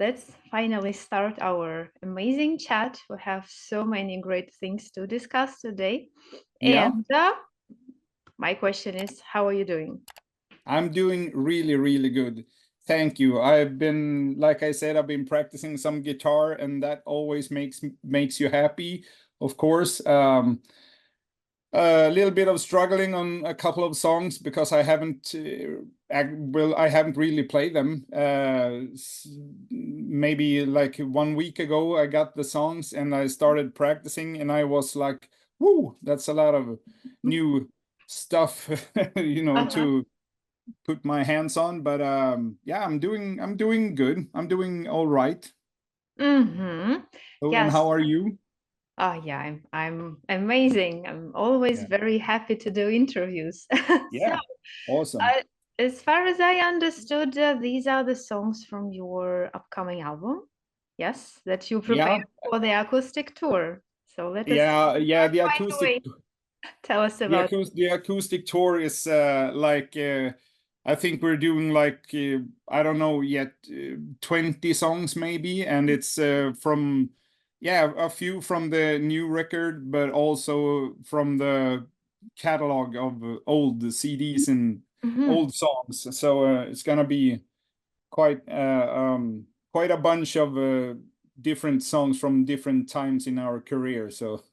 let's finally start our amazing chat. We have so many great things to discuss today. Yeah, And my question is, how are you doing? I'm doing really, really good. Thank you. I've been, like I said, I've been practicing some guitar, and that always makes you happy, of course. A little bit of struggling on a couple of songs because I haven't, I haven't really played them. Maybe like 1 week ago, I got the songs and I started practicing, and I was like, "Whoo, that's a lot of new stuff, Uh-huh. to put my hands on." But yeah, I'm doing good. I'm doing all right. Mm-hmm. So, and Yes. how are you? Oh yeah, I'm amazing. I'm always Yeah, very happy to do interviews. So, yeah, awesome. as far as I understood, these are the songs from your upcoming album. Yes, that you Yeah, prepared for the acoustic tour. So let us yeah. start The right acoustic away. Tell us the about. acoustic tour is like I think we're doing like I don't know yet 20 songs maybe, and it's from a few from the new record, but also from the catalog of old CDs and Mhm. old songs. So it's gonna be quite quite a bunch of different songs from different times in our career. So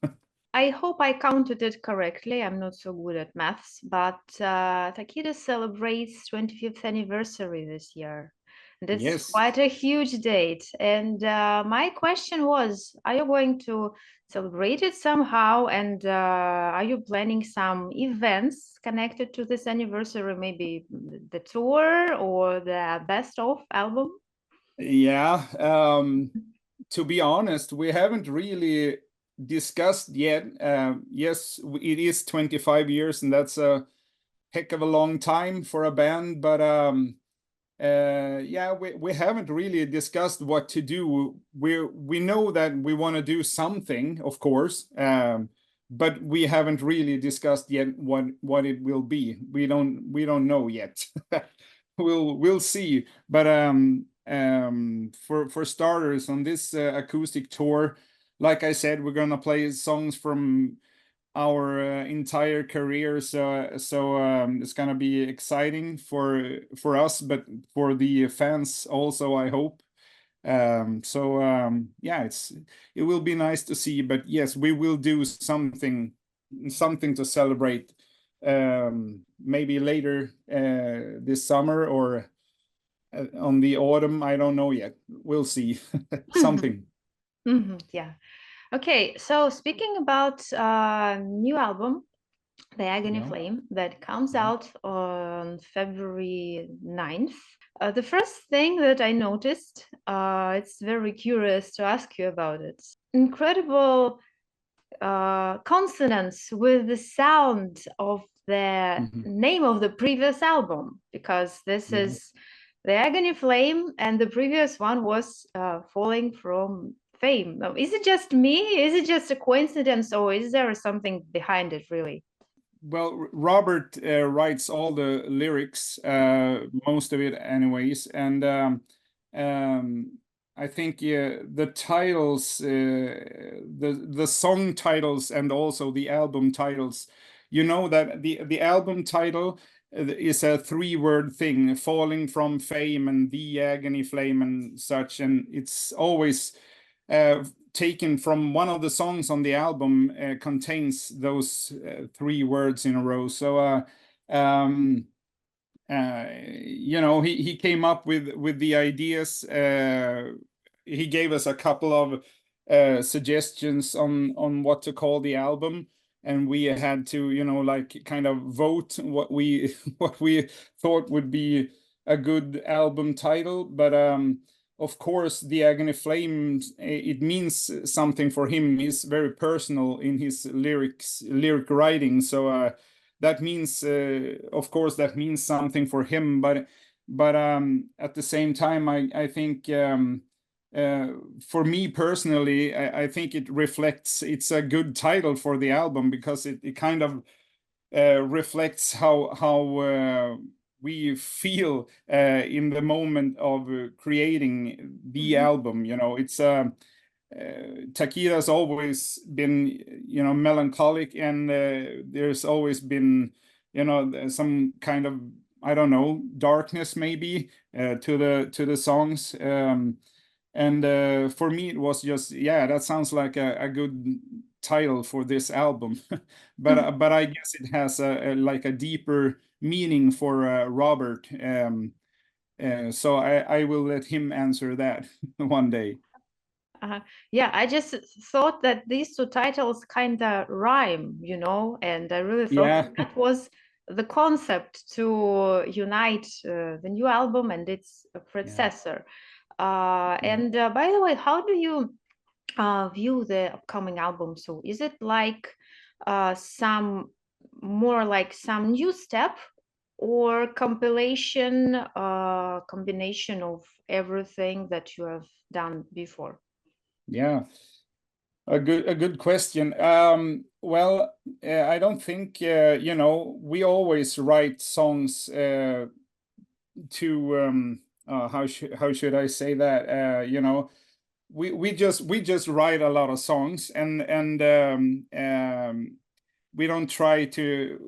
I hope I counted it correctly. I'm not so good at maths, but Takida celebrates 25th anniversary this year. And it's yes. quite a huge date. And my question was, are you going to celebrate it somehow? And are you planning some events connected to this anniversary? Maybe the tour or the best of album? Yeah, to be honest, we haven't really discussed yet. Yes, it is 25 years, and that's a heck of a long time for a band. But yeah, we haven't really discussed what to do. We know that we want to do something, of course, but we haven't really discussed yet what it will be. We don't know yet. We'll see. But for starters, on this acoustic tour, like I said, we're gonna play songs from our entire career. So it's gonna be exciting for us, but for the fans also, I hope. Yeah, it will be nice to see. But yes, we will do something to celebrate. Maybe later this summer or on the autumn. I don't know yet. We'll see. Mhm. Something. Yeah. Okay, so speaking about new album, The Agony Yeah. Flame, that comes Yeah. out on February 9th. The first thing that I noticed, it's very curious to ask you about it. Incredible consonance with the sound of the Mhm. name of the previous album, because this Yeah. is The Agony Flame, and the previous one was Falling from Fame. Now, is it just me? Is it just a coincidence, or is there something behind it, really? Well, Robert writes all the lyrics, most of it, anyways, and I think the titles, the song titles, and also the album titles. You know that the album title is a three-word thing: falling from fame and the agony flame and such, and it's always uh, taken from one of the songs on the album contains those three words in a row. So he came up with the ideas. He gave us a couple of suggestions on what to call the album, and we had to like kind of vote what we what we thought would be a good album title. But of course, the Agony Flames, it means something for him. He's very personal in his lyric writing. So that means, of course, that means something for him. But at the same time, I think uh, for me personally, I think it reflects. It's a good title for the album because it kind of reflects how we feel in the moment of creating the album. You know, it's Takida's always been, you know, melancholic, and there's always been, you know, some kind of, I don't know, darkness maybe to the songs. And for me, it was just, yeah, that sounds like a good title for this album. But I guess it has like a deeper meaning for Robert. So I will let him answer that one day. Yeah, I just thought that these two titles kind of rhyme, you know, and I really thought Yeah. that was the concept to unite the new album and its predecessor. And by the way, how do you view the upcoming album? So is it like some more like some new step, or compilation, combination of everything that you have done before? Yeah, a good question. Well, I don't think you know, we always write songs to how should I say that? You know, we just write a lot of songs, and we don't try to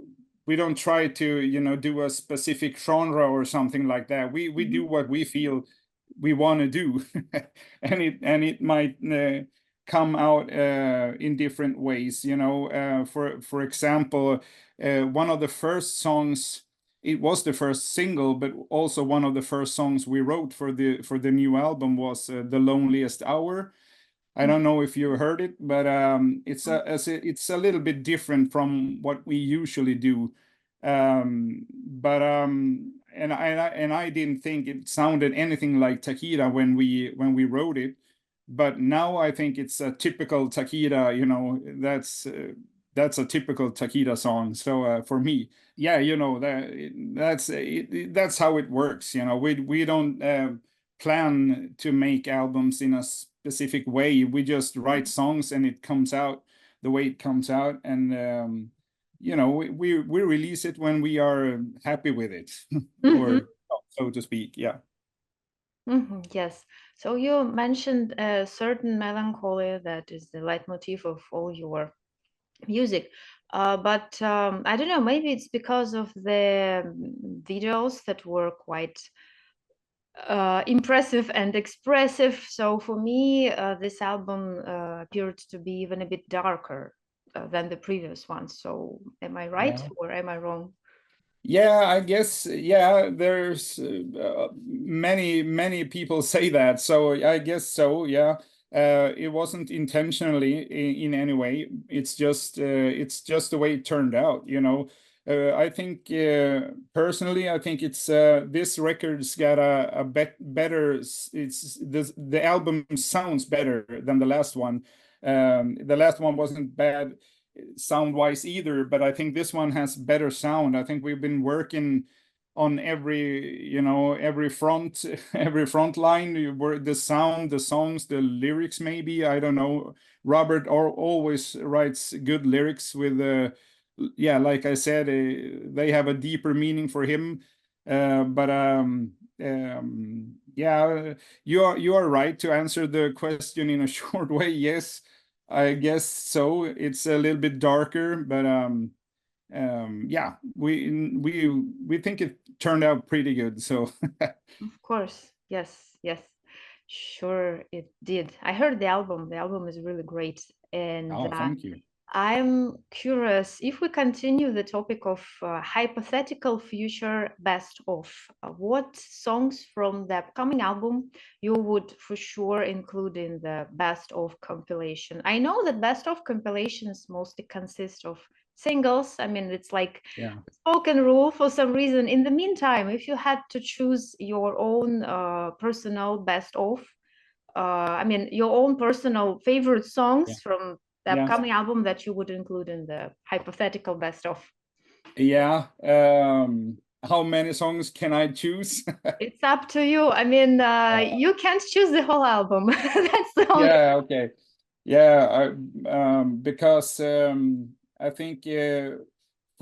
you know, do a specific genre or something like that. We do what we feel we want to do, and it might come out in different ways, you know. For example, one of the first songs, it was the first single, but also one of the first songs we wrote for the new album was "The Loneliest Hour." I don't know if you heard it, but it's a little bit different from what we usually do. But and I didn't think it sounded anything like Takida when we wrote it, but now I think it's a typical Takida. You know, that's a typical Takida song. So for me, yeah, you know, that's how it works. You know, we don't plan to make albums in a specific way. We just write songs and it comes out the way it comes out, and you know, we release it when we are happy with it, or so to speak. Yeah. Yes. So you mentioned a certain melancholy that is the leitmotif of all your music. But I don't know, maybe it's because of the videos that were quite impressive and expressive. So for me, this album appeared to be even a bit darker than the previous one. So am I right, Yeah. or am I wrong? Yeah, I guess, yeah, there's many people say that, so I guess so, yeah. It wasn't intentionally in any way. It's just the way it turned out, you know. I think personally, I think it's this record's got a better. It's the album sounds better than the last one. The last one wasn't bad sound wise either, but I think this one has better sound. I think we've been working on every, you know, every front every front line, where the sound, the songs, the lyrics, maybe, I don't know. Robert always writes good lyrics with yeah, like I said, they have a deeper meaning for him. But yeah, you are right to answer the question in a short way. Yes, I guess so. It's a little bit darker, but yeah, we think it turned out pretty good. So Of course, yes, yes, sure it did. I heard the album. The album is really great, and oh, thank you. I'm curious if we continue the topic of hypothetical future best of. What songs from the upcoming album you would for sure include in the best of compilation? I know that best of compilations mostly consist of singles. I mean, it's like Yeah, spoken rule for some reason. In the meantime, if you had to choose your own personal best of, I mean, your own personal favorite yeah, songs from the yeah, upcoming album that you would include in the hypothetical best of. yeah. How many songs can I choose? It's up to you. I mean, you can't choose the whole album. That's the only. Yeah, okay. Yeah, because I think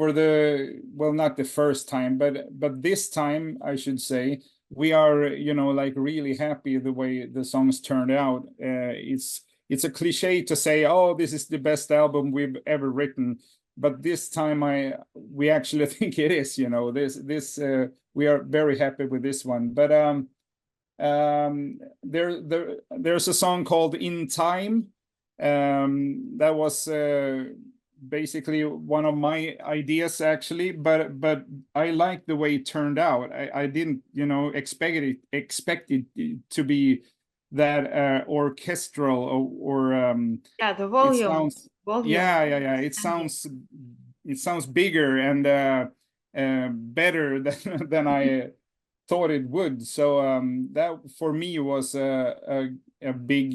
for the, well, not the first time, but this time I should say, we are, you know, like really happy the way the songs turned out. It's a cliche to say, oh, this is the best album we've ever written, but this time we actually think it is, you know, this we are very happy with this one. But there's a song called In Time, that was basically one of my ideas actually, but I like the way it turned out. I didn't, you know, expect it to be that orchestral, or Yeah, the it volume. sounds, Volume. yeah, it sounds bigger and better than I thought it would. So that for me was a big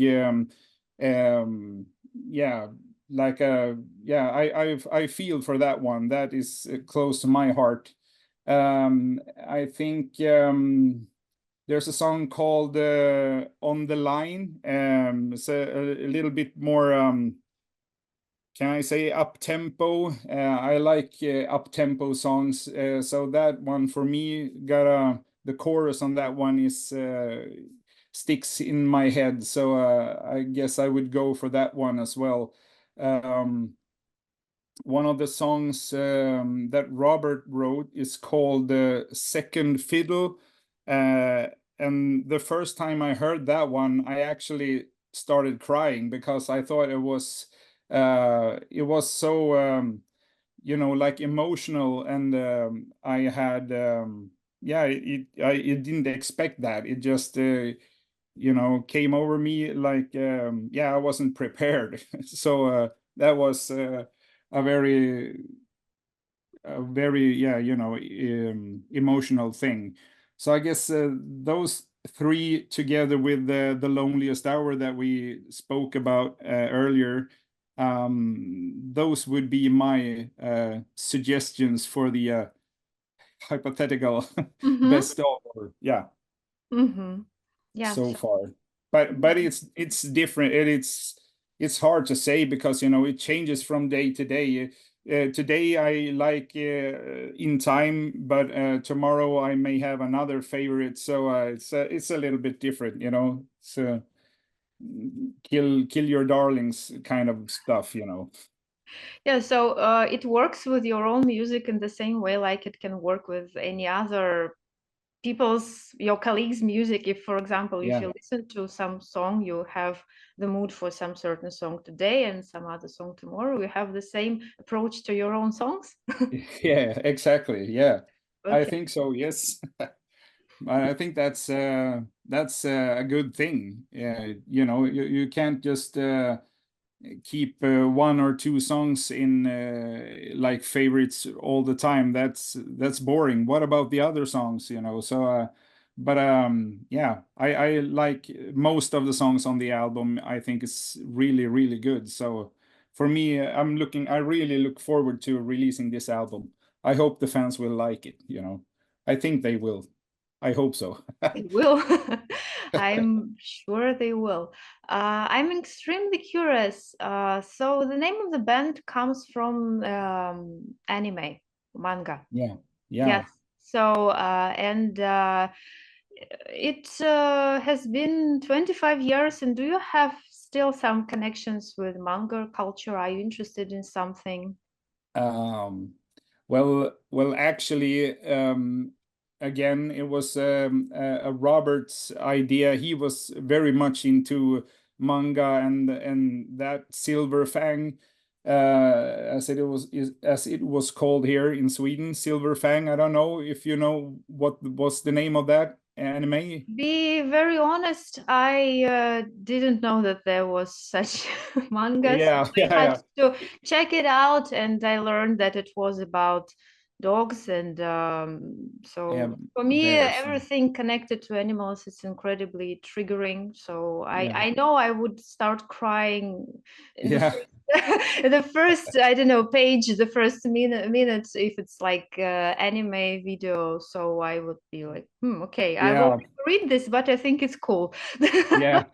yeah, like I feel for that one. That is close to my heart. I think there's a song called On the Line. It's a little bit more can I say up tempo? I like up tempo songs, so that one for me got the chorus on that one is sticks in my head. So I guess I would go for that one as well. Um, one of the songs that Robert wrote is called Second Fiddle. And the first time I heard that one, I actually started crying because I thought it was so you know, like emotional, and I had yeah, it didn't expect that. It just you know, came over me like yeah, I wasn't prepared. So that was a very yeah, you know, emotional thing. So I guess those three together with the Loneliest Hour that we spoke about earlier, those would be my suggestions for the hypothetical Mm-hmm. best of, or yeah, Mm-hmm. Yeah. so So, far. But it's different, and it's hard to say because, you know, it changes from day to day. Today I like In Time, but tomorrow I may have another favorite. So it's a little bit different, you know. It's kill your darlings kind of stuff, you know. yeah, so it works with your own music in the same way like it can work with any other your colleagues' music. If, for example, if Yeah. you listen to some song, you have the mood for some certain song today and some other song tomorrow, you have the same approach to your own songs. Yeah, exactly. Yeah. I Okay. think so, yes. I think that's a good thing. You know, you can't just keep one or two songs in like favorites all the time. That's boring. What about the other songs, you know? So but yeah, I like most of the songs on the album. I think it's really, really good. So for me, I really look forward to releasing this album. I hope the fans will like it, you know. I think they will. I hope so. They will. I'm sure they will. I'm extremely curious. So the name of the band comes from anime, manga. Yeah. Yeah. Yes. So and it has been 25 years. And do you have still some connections with manga culture? Are you interested in something? Um, well, actually, again, it was a Robert's idea. He was very much into manga and that Silver Fang, as it was called here in Sweden, Silver Fang. I don't know if you know what was the name of that anime. Be very honest, I didn't know that there was such manga, so Yeah, I had yeah, to check it out, and I learned that it was about dogs, and yeah, so for me, bears. everything connected to animals is incredibly triggering. So Yeah, I know I would start crying in the yeah, first the first, I don't know, page, the first minutes if it's like anime video. So I would be like, okay, I will yeah, read this, but I think it's cool. yeah.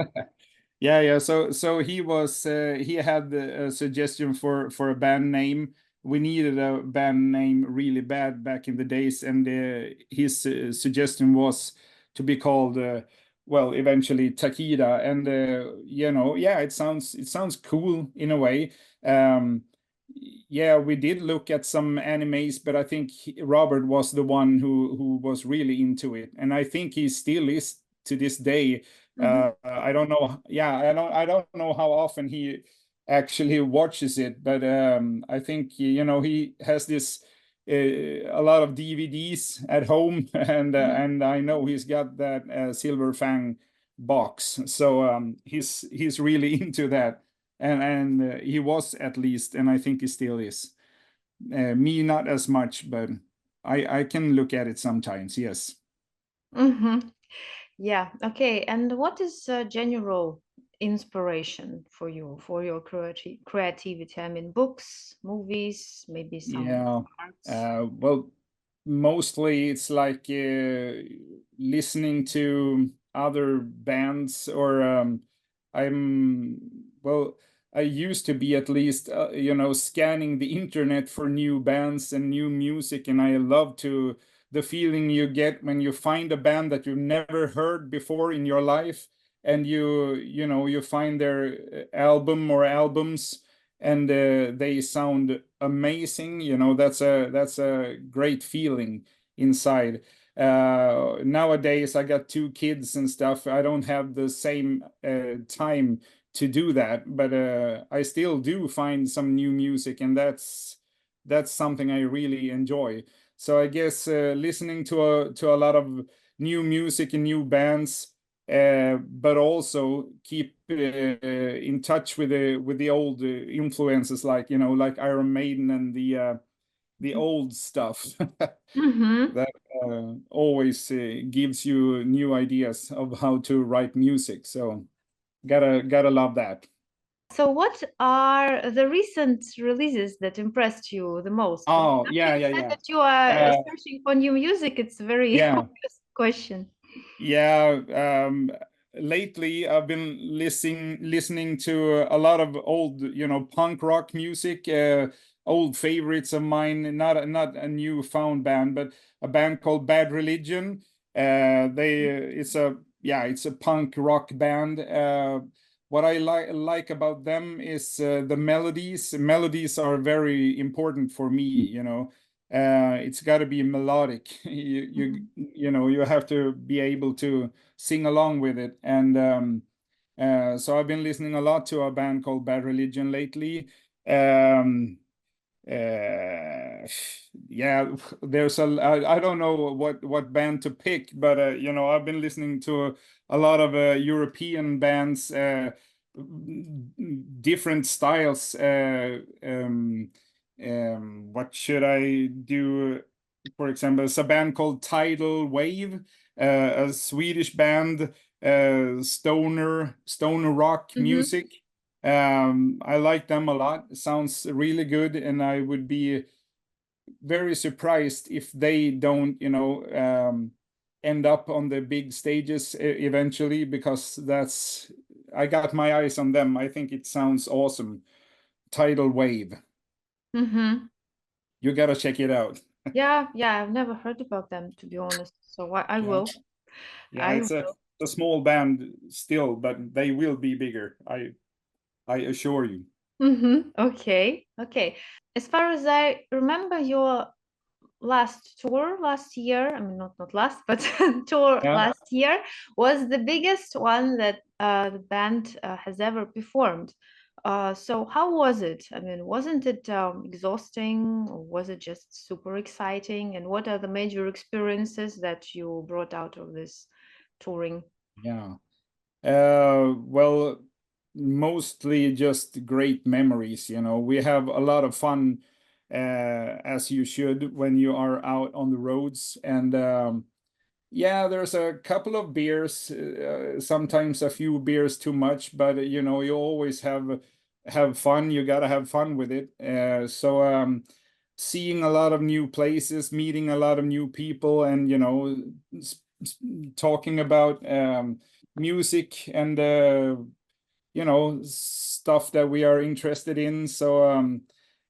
Yeah. So he was he had a suggestion for a band name, we needed a band name really bad back in the days, and his suggestion was to be called well, eventually Takida. And yeah, it sounds cool in a way. Yeah, we did look at some animes, but I think Robert was the one who was really into it, and I think he still is to this day. I don't know. Yeah, I don't know how often he actually watches it, but I think he has this a lot of DVDs at home, and I know he's got that Silver Fang box, so he's really into that, and he was, at least, and I think he still is. Me, not as much, but I can look at it sometimes. Yes. Yeah. Okay. And what is general inspiration for you for your creativity? I mean, books, movies, maybe some Yeah. arts. Well, mostly it's like listening to other bands, or I'm, well, I used to be, at least, scanning the internet for new bands and new music, and I love to the feeling you get when you find a band that you've never heard before in your life, and you find their album or albums, and they sound amazing. That's a great feeling inside. Nowadays I got two kids and stuff. I don't have the same time to do that, but I still do find some new music, and that's something I really enjoy. So I guess listening to a lot of new music and new bands, but also keep in touch with the old influences, like Iron Maiden and the old stuff. Mm-hmm. That always gives you new ideas of how to write music. So gotta love that. So, what are the recent releases that impressed you the most? Because Oh, after yeah, you yeah, said yeah. that you are Uh, searching for new music, it's a very yeah. obvious question. Yeah, lately I've been listening to a lot of old, punk rock music, old favorites of mine, not a new found band, but a band called Bad Religion. It's a punk rock band. What I like about them is the melodies. Melodies are very important for me. It's got to be melodic. You have to be able to sing along with it, and so I've been listening a lot to a band called Bad Religion lately. um yeah, I don't know what band to pick, but I've been listening to a lot of European bands, different styles. What should I do? For example, it's a band called Tidal Wave, a Swedish band, stoner rock Mm-hmm. music. I like them a lot. It sounds really good, and I would be very surprised if they don't, end up on the big stages eventually, because I got my eyes on them. I think it sounds awesome. Tidal Wave. Mm-hmm. You gotta check it out. Yeah, yeah, I've never heard about them, to be honest. So I Yeah. will. Yeah, I it's will. a small band still, but they will be bigger. I assure you. Mm-hmm. Okay, okay. As far as I remember, your last tour last year, I mean, not last, but tour Yeah. last year was the biggest one that the band has ever performed. So how was it? I mean, wasn't it exhausting, or was it just super exciting? And what are the major experiences that you brought out of this touring? Yeah. Well, mostly just great memories. We have a lot of fun, as you should, when you are out on the roads. And yeah, there's a couple of beers, sometimes a few beers too much, but you always have fun. You gotta have fun with it. So seeing a lot of new places, meeting a lot of new people, and talking about music and stuff that we are interested in. So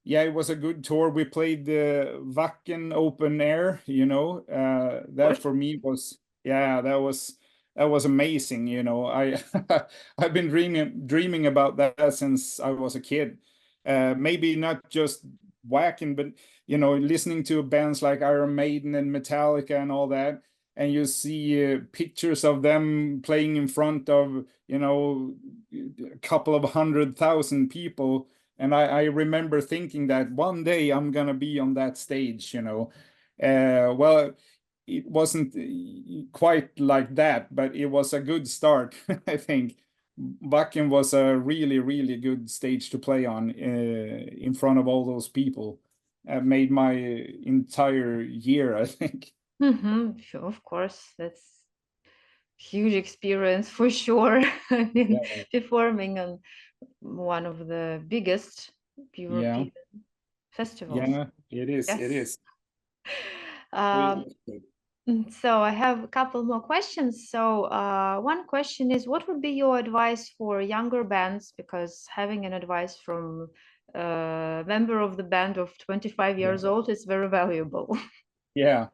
yeah, it was a good tour. We played the Wacken open air, you know. That for me was, yeah, that was amazing, you know. I've been dreaming about that since I was a kid. Maybe not just Wacken, but you know, listening to bands like Iron Maiden and Metallica and all that, and you see pictures of them playing in front of, you know, a couple of 100,000 people. And I remember thinking that one day I'm gonna be on that stage, you know. Well, it wasn't quite like that, but it was a good start. I think Wacken was a really, really good stage to play on in front of all those people. Made my entire year, I think. Sure, of course, that's huge experience for sure. I mean, Yeah, performing on one of the biggest yeah, European festivals. yeah. It is. It Yes. is. Um, so I have a couple more questions. So one question is, what would be your advice for younger bands? Because having an advice from a member of the band of 25 Yeah. years old is very valuable. Yeah.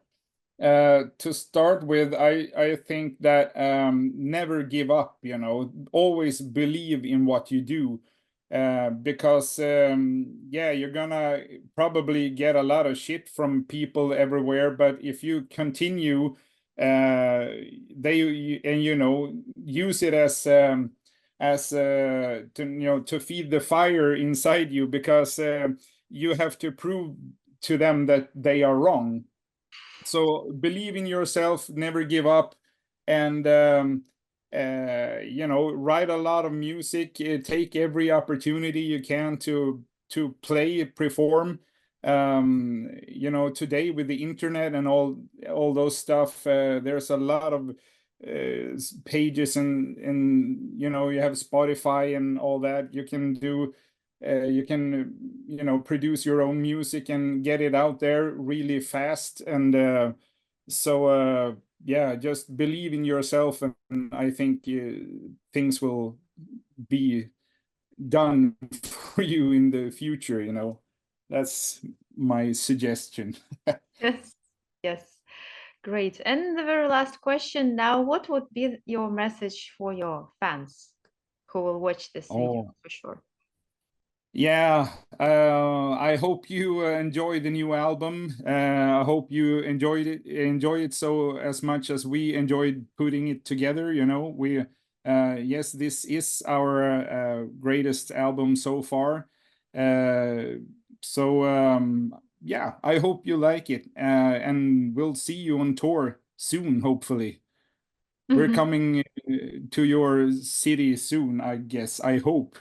To start with, I think that never give up, you know, always believe in what you do, because yeah, you're gonna probably get a lot of shit from people everywhere, but if you continue, and you know, use it as to, you know, to feed the fire inside you, because you have to prove to them that they are wrong. So believe in yourself, never give up, and you know, write a lot of music. Take every opportunity you can to play, perform. You know, today with the internet and all those stuff, there's a lot of pages, and you know, you have Spotify and all that. You can do you can, you know, produce your own music and get it out there really fast. And yeah, just believe in yourself, and I think things will be done for you in the future, you know. That's my suggestion. Yes, yes, great. And the very last question now, what would be your message for your fans who will watch this video Oh, for sure? yeah, I hope you enjoy the new album. I hope you enjoy it so as much as we enjoyed putting it together. You know, yes, this is our greatest album so far. Uh, yeah, I hope you like it, and we'll see you on tour soon, hopefully. We're Mhm. coming to your city soon, I guess. I hope.